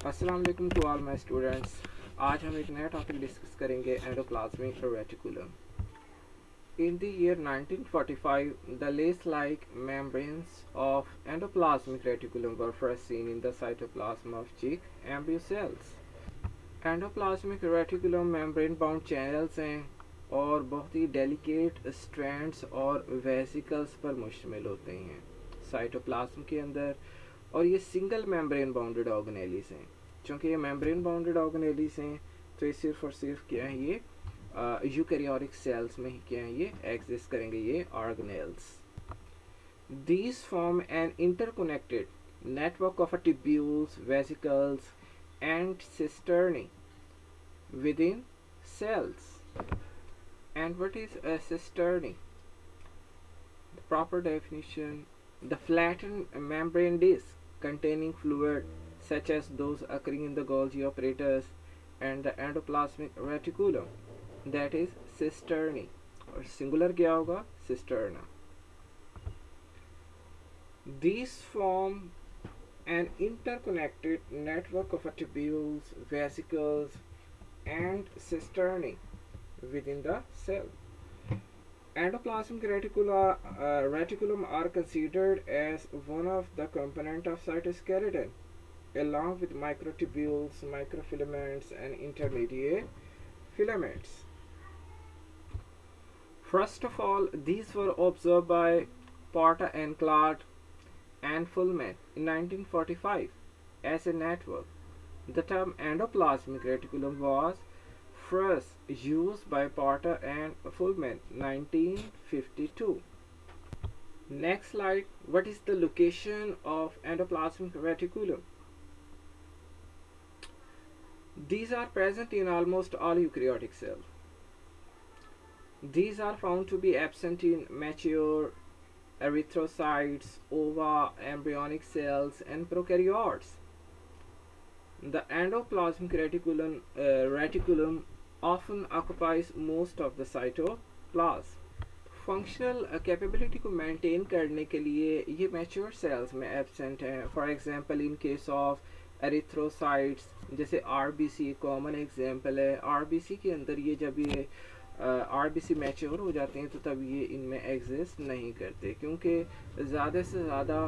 अस्सलाम वालेकुम to all my students. आज हम एक नया टॉपिक डिस्कस करेंगे endoplasmic reticulum. In the year 1945, the lace-like membranes of endoplasmic reticulum were first seen in the cytoplasm of chick embryo cells. Endoplasmic reticulum membrane bound channels हैं और बहुत ही delicate strands और vesicles पर मुश्तमिल होते हैं cytoplasm के अंदर, और ये सिंगल मेम्ब्रेन बाउंडेड ऑर्गेनेलीज हैं। चूँकि ये मेम्ब्रेन बाउंडेड ऑर्गेनेलीज हैं तो ये सिर्फ और सिर्फ क्या है, ये यूकैरियोटिक सेल्स में ही क्या है, ये एग्जिस्ट करेंगे ये organelles. These form an interconnected network of tubules, vesicles, and cisternae within cells. And what is a cisternae? The proper definition: the flattened membrane disc containing fluid such as those occurring in the Golgi apparatus and the endoplasmic reticulum, that is cisternae, और singular क्या होगा, cisterna. These form an interconnected network of tubules, vesicles, and cisternae within the cell. Endoplasmic reticulum are considered as one of the component of cytoskeleton, along with microtubules, microfilaments, and intermediate filaments. First of all, these were observed by Porter and Clark and Fullman in 1945 as a network. The term endoplasmic reticulum was first used by Porter and Fullman 1952. Next slide. What is the location of endoplasmic reticulum? These are present in almost all eukaryotic cells. These are found to be absent in mature erythrocytes, ova, embryonic cells, and prokaryotes. The endoplasmic reticulum often occupies most of the cytoplasm. Functional capability को maintain करने के लिए ये mature cells में absent हैं। For example in case of erythrocytes, जैसे RBC common example है। RBC के अंदर ये जब ये आरबीसी मैच्योर हो जाते हैं तो तब ये इनमें एग्जिस्ट नहीं करते, क्योंकि ज़्यादा से ज़्यादा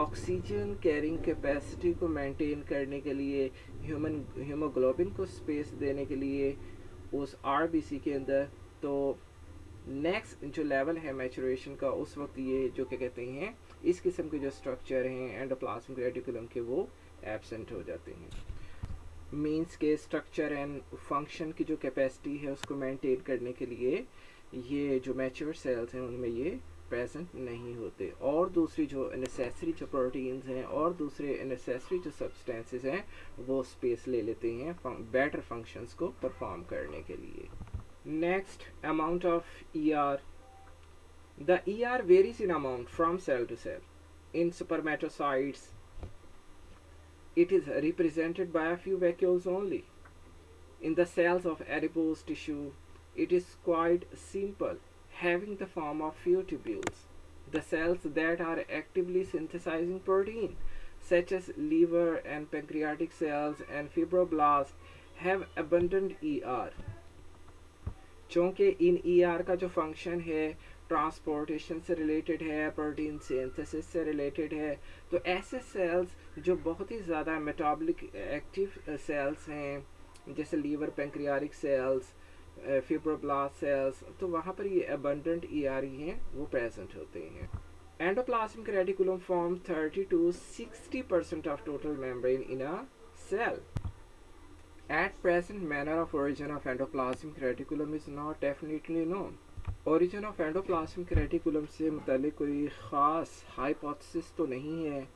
ऑक्सीजन कैरिंग कैपेसिटी को मेंटेन करने के लिए, हीमोग्लोबिन को स्पेस देने के लिए उस आरबीसी के अंदर, तो नेक्स्ट जो लेवल है मैचुरेशन का, उस वक्त ये जो क्या कहते हैं, इस किस्म के जो स्ट्रक्चर हैं एंडोप्लाज्मिक रेटिकुलम के, वो एब्सेंट हो जाते हैं। मीन्स के स्ट्रक्चर एंड फंक्शन की जो कैपेसिटी है उसको मेंटेन करने के लिए ये जो मैच्योर सेल्स हैं उनमें ये प्रेजेंट नहीं होते, और दूसरी जो नेसेसरी जो प्रोटीन्स हैं और दूसरे नेसेसरी जो सब्सटेंसेस हैं वो स्पेस ले लेते हैं बेटर फंक्शंस को परफॉर्म करने के लिए। Next, amount of ER. The ER varies in amount from cell to cell. In spermatocytes, it is represented by a few vacuoles only. In the cells of adipose tissue, it is quite simple, having the form of few tubules. The cells that are actively synthesizing protein, such as liver and pancreatic cells and fibroblasts, have abundant ER. चूँकि इन ER का जो function है transportation से related है, protein synthesis से related है, तो ऐसे सेल्स जो बहुत ही ज़्यादा मेटाबॉलिक एक्टिव सेल्स हैं, जैसे liver, pancreatic cells, fibroblast cells, तो वहाँ पर ये अबंडेंट ER ही हैं, वो प्रेजेंट होते हैं। Endoplasmic reticulum form 30 to 60% of total membrane in a cell. At present, manner of origin of endoplasmic reticulum is not definitely known. Origin of endoplasmic reticulum से मुतालिक कोई ख़ास हाइपोथेसिस तो नहीं है,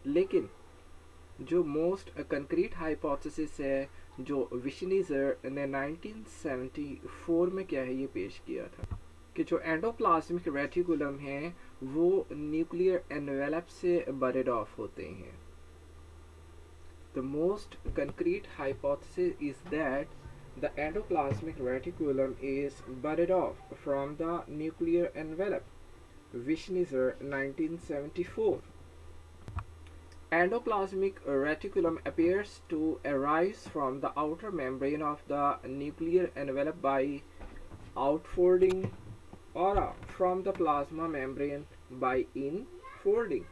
लेकिन जो मोस्ट कंक्रीट हाइपोथेसिस है जो विशनीजर ने 1974 में क्या है ये पेश किया था, कि जो एंडोप्लाज्मिक रेटिकुलम हैं वो न्यूक्लियर एनवेलप से बरेड ऑफ होते हैं। The most concrete hypothesis is that the endoplasmic reticulum is budded off from the nuclear envelope. Vishnizer 1974. Endoplasmic reticulum appears to arise from the outer membrane of the nuclear envelope by outfolding or from the plasma membrane by infolding.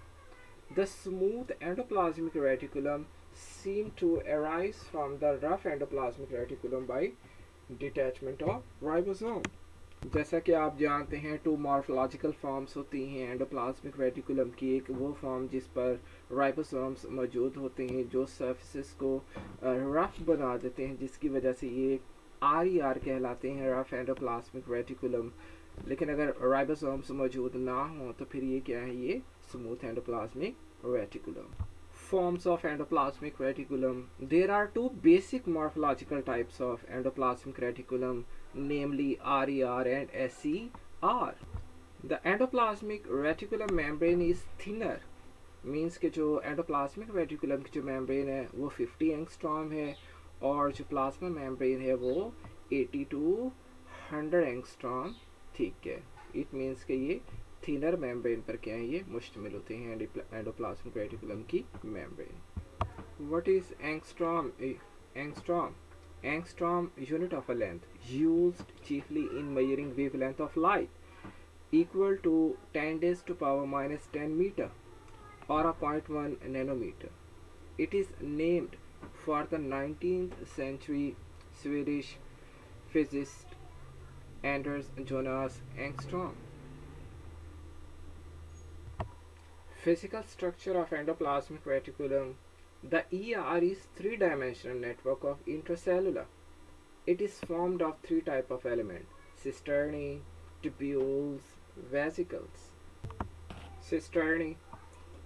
The smooth endoplasmic reticulum seem to arise from the rough endoplasmic reticulum by detachment of ribosome. जैसा कि आप जानते हैं to morphological forms होती हैं endoplasmic reticulum की। एक वो फॉर्म जिस पर राइबोसोम्स मौजूद होते हैं जो सर्फेसिस को रफ बना देते हैं, जिसकी वजह से ये आर कहलाते हैं, रफ एंडोप्लाज्मिक रेटिकुलम। लेकिन अगर राइबोसोम्स मौजूद ना हो तो फिर ये क्या है, ये smooth endoplasmic reticulum. Forms of endoplasmic reticulum. There are two basic morphological types of endoplasmic reticulum, namely RER and SER. The endoplasmic reticulum membrane is thinner, means कि जो endoplasmic reticulum की जो membrane है वो 50 एंगस्ट्रॉम है और जो plasma membrane है वो 80 to 100 एंगस्ट्रॉम ठीक है। It means कि ये थिनर मेम्ब्रेन पर क्या है, ये मुश्तमिल होते हैं एंडोप्लाज्मिक रेटिकुलम की membrane. What is angstrom? Angstrom unit of a length used chiefly in measuring wavelength of light equal to 10 raised to power minus 10 meter or a 0.1 nanometer. It is named for the 19th century Swedish physicist Anders Jonas Engström. Physical structure of endoplasmic reticulum. The ER is three-dimensional network of intracellular. It is formed of three types of elements: cisternae, tubules, vesicles. Cisternae,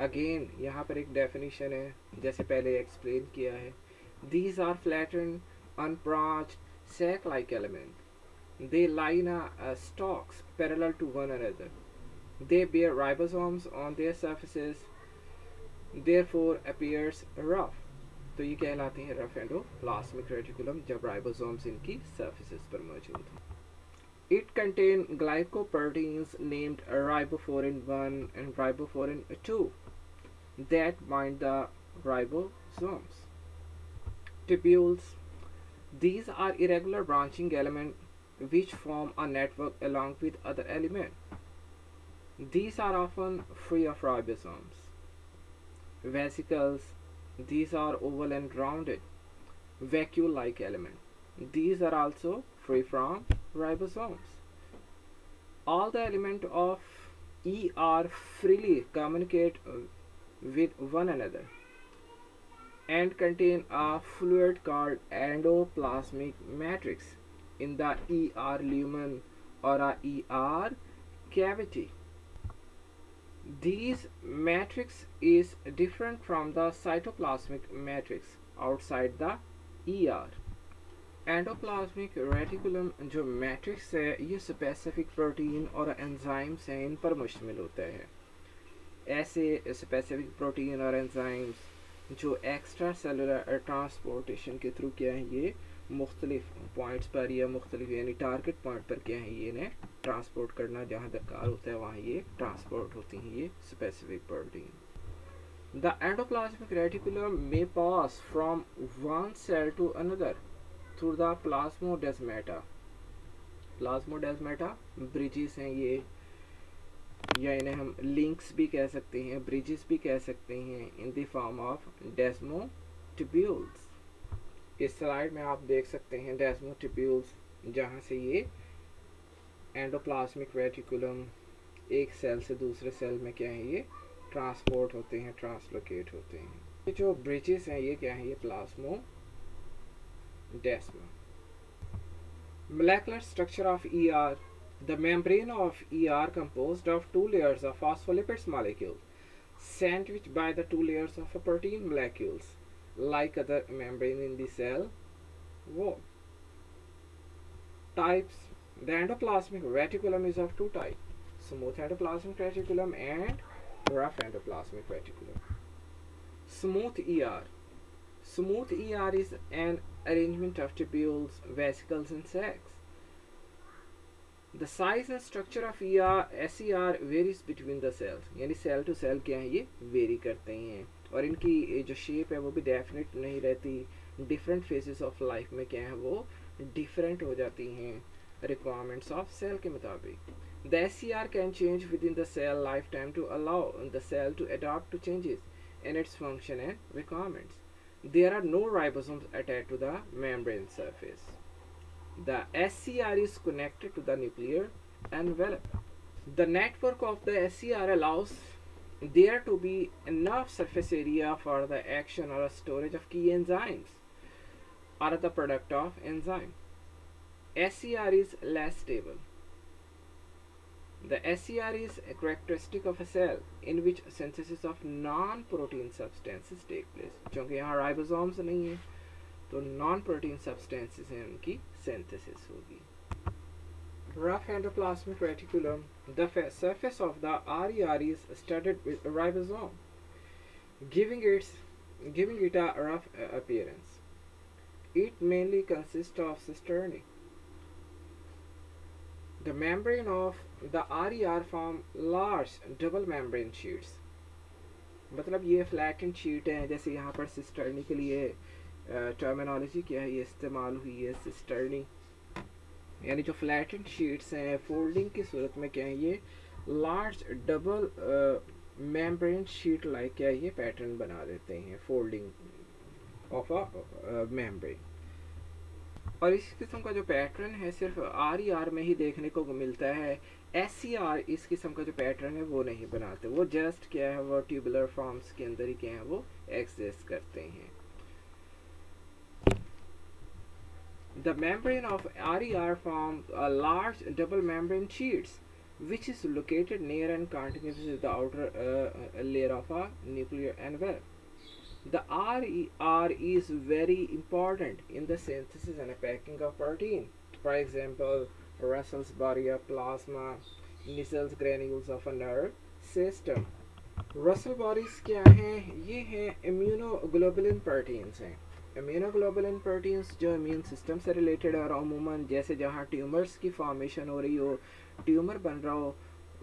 again यहाँ पर एक definition है जैसे पहले explain किया है. These are flattened, unbranched, sac-like elements. They line stalks parallel to one another. They bear ribosomes on their surfaces, therefore appears rough. तो ये कहलाते हैं रफ एंडोप्लाज्मिक रेटिकुलम जब राइबोसोम्स इनकी सर्फेसेस पर मौजूद हैं. It contains glycoproteins named riboforin 1 and riboforin 2 that bind the ribosomes. Tubules. These are irregular branching elements which form a network along with other elements. These are often free of ribosomes. Vesicles. These are oval and rounded, vacuole-like elements. These are also free from ribosomes. All the elements of ER freely communicate with one another and contain a fluid called endoplasmic matrix in the ER lumen or a ER cavity. This matrix is different from the cytoplasmic matrix outside the ER. Endoplasmic reticulum जो matrix है ये specific protein और enzymes हैं, इन पर मुश्तमिल होता है. ऐसे स्पेसिफिक प्रोटीन और एंजाइम्स जो एक्स्ट्रा सेलुलर ट्रांसपोर्टेशन के थ्रू क्या है, ये मुख्तलिफ पॉइंट्स पर या मुख्तलिफ यानी टारगेट पॉइंट पर क्या है, ये इन्हें ट्रांसपोर्ट करना जहाँ दरकार होता है वहाँ ये ट्रांसपोर्ट होती हैं ये specific protein. The endoplasmic reticulum may pass from one cell to another through the plasmodesmata. Plasmodesmata bridges हैं ये, या इन्हें हम लिंक्स भी कह सकते हैं, ब्रिजेस भी कह सकते हैं, इन द फॉर्म ऑफ डेस्मोटिब्यूल्स. इस स्लाइड में आप देख सकते हैं डेस्मोटिब्यूल्स जहाँ से ये एंडोप्लाज्मिक रेटिकुलम एक सेल से दूसरे सेल में क्या है ये ट्रांसपोर्ट होते हैं, ट्रांसलोकेट होते हैं. ये जो ब्रिजेस हैं ये क्या है, ये प्लाज्मोडेस्मा. Molecular structure of ER. The membrane of ER composed of two layers of phospholipids molecules sandwiched by the two layers of protein molecules like other membrane in the cell wall. Types. The endoplasmic reticulum is of two types: smooth endoplasmic reticulum and rough endoplasmic reticulum. Smooth ER. Smooth ER is an arrangement of tubules, vesicles and sacs. The size and structure of ER, SER varies between the cells. यानी cell to cell क्या है ये very करते हैं. और इनकी जो shape है वो भी डेफिनेट नहीं रहती, डिफरेंट फेजेस ऑफ लाइफ में क्या है वो डिफरेंट हो जाती हैं रिक्वायरमेंट्स ऑफ सेल के मुताबिक. The SCR can change within the cell lifetime to allow the cell to adapt to changes in its function and requirements. There are no ribosomes attached to the membrane surface. The SCR is connected to the nuclear envelope. The network of the SCR allows there to be enough surface area for the action or storage of key enzymes or the product of enzyme. SCR is less stable. The SCR is a characteristic of a cell in which synthesis of non-protein substances take place. क्योंकि यहाँ ribosomes नहीं है तो non-protein substances हैं उनकी synthesis होगी. Rough endoplasmic reticulum. The surface of the RER is studded with ribosome, giving it a rough appearance. It mainly consists of cisternae. The membrane of the RER form large double membrane sheets. मतलब ये flattened sheet है, जैसे यहाँ पर cisternae के लिए terminology क्या है ये इस्तेमाल हुई है सिस्टर्नी, यानी जो फ्लैटेंड शीट्स हैं फोल्डिंग की सूरत में क्या है ये large double membrane sheet like क्या है ये पैटर्न बना देते हैं फोल्डिंग ऑफ अ मेम्ब्रेन. और इस किस्म का जो पैटर्न है सिर्फ RER में ही देखने को मिलता है. SCR इस किस्म का जो पैटर्न है वो नहीं बनाते, वो जस्ट क्या है वो ट्यूबुलर फॉर्म्स के अंदर ही क्या है वो एग्जिस्ट करते हैं. The membrane of RER forms a large double membrane sheets which is located near and continuous with the outer layer of a nuclear envelope. The RER is very important in the synthesis and packing of protein. For example, Russell's body of plasma, Nissel's granules of a nerve system. Russell bodies क्या हैं? ये हैं immunoglobulin proteins हैं. Immunoglobulin proteins जो immune system से related और अमूमन जैसे जहाँ ट्यूमर्स की फॉर्मेशन हो रही हो, ट्यूमर बन रहा हो,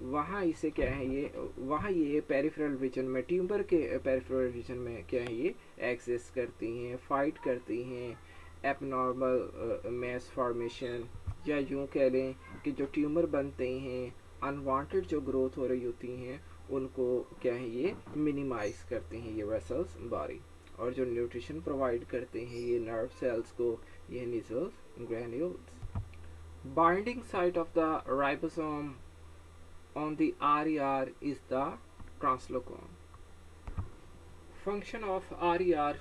वहाँ इसे क्या है ये वहाँ ये पेरिफेरल रीजन में ट्यूमर के पेरिफेरल रीजन में क्या है ये एक्सेस करती हैं, फाइट करती हैं एबनॉर्मल मैस फॉर्मेशन, या यूँ कह लें कि जो ट्यूमर बनते हैं अनवांटेड जो ग्रोथ हो रही होती हैं उनको क्या है ये मिनिमाइज करते हैं ये वेसल्स बॉडी. और जो न्यूट्रिशन प्रोवाइड करते हैं ये नर्व सेल्स को ये Nissl's granules. Binding site of the ribosome on the RER is the translocon. Function of RER.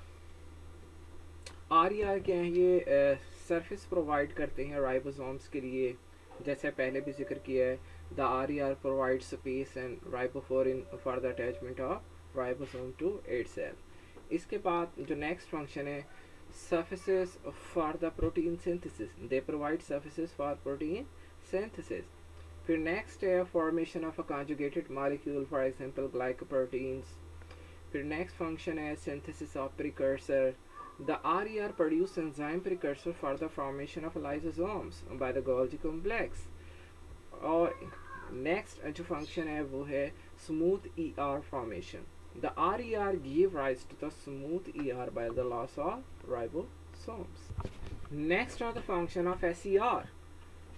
RER क्या है ये सरफेस प्रोवाइड करते हैं राइबोसोम्स के लिए, जैसे पहले भी जिक्र किया है. The RER provides space and riboforin for the attachment of ribosome to its cell. इसके बाद जो नेक्स्ट फंक्शन है surfaces for the protein synthesis. They provide surfaces for protein synthesis. फिर नेक्स्ट है formation of a conjugated molecule, for example glycoproteins. फिर next function है synthesis of precursor. The RER produce enzyme precursor for the formation of lysosomes by the Golgi complex. और next जो function है वो है smooth ER formation. The RER give rise to the smooth ER by the loss of ribosomes. Next are the function of SCR.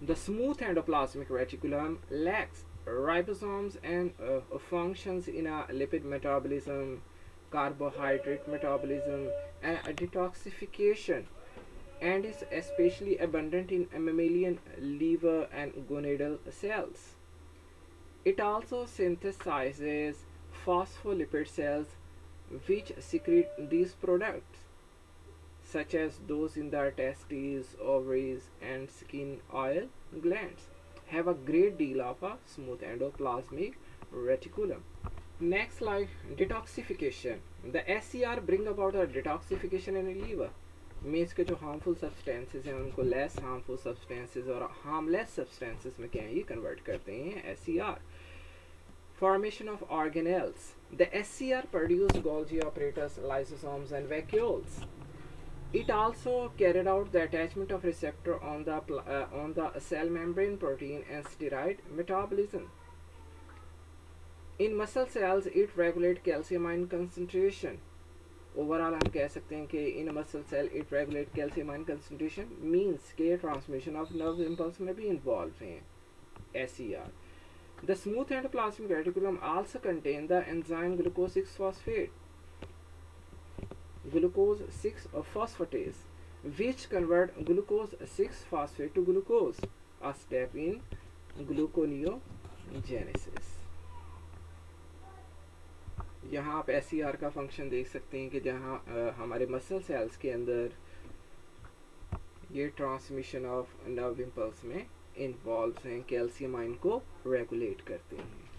The smooth endoplasmic reticulum lacks ribosomes and functions in a lipid metabolism, carbohydrate metabolism, and detoxification, and is especially abundant in mammalian liver and gonadal cells. It also synthesizes phospholipid cells which secrete these products, such as those in the testes, ovaries, and skin oil glands, have a great deal of a smooth endoplasmic reticulum. Next slide, detoxification. The SCR bring about a detoxification in the liver. Means के जो harmful substances हैं उनको less harmful substances और harmless substances में क्या है ये convert करते हैं SCR. Formation of organelles. The SCR produce Golgi apparatus, lysosomes, and vacuoles. It also carried out the attachment of receptor on the cell membrane protein and steroid metabolism. In muscle cells it regulate calcium ion concentration. Overall हम कह सकते हैं कि in muscle cell it regulate calcium ion concentration means के transmission of nerve impulse में भी involve हैं. SER. The smooth endoplasmic reticulum also contain the enzyme glucose 6-phosphate, glucose 6-phosphatase, which convert glucose 6-phosphate to glucose, a step in gluconeogenesis. यहाँ आप SER का function देख सकते हैं कि जहाँ हमारे मसल सेल्स के अंदर ये ट्रांसमिशन ऑफ नर्व इम्पल्स में इन्वॉल्व हैं, कैल्शियम आयन को रेगुलेट करते हैं.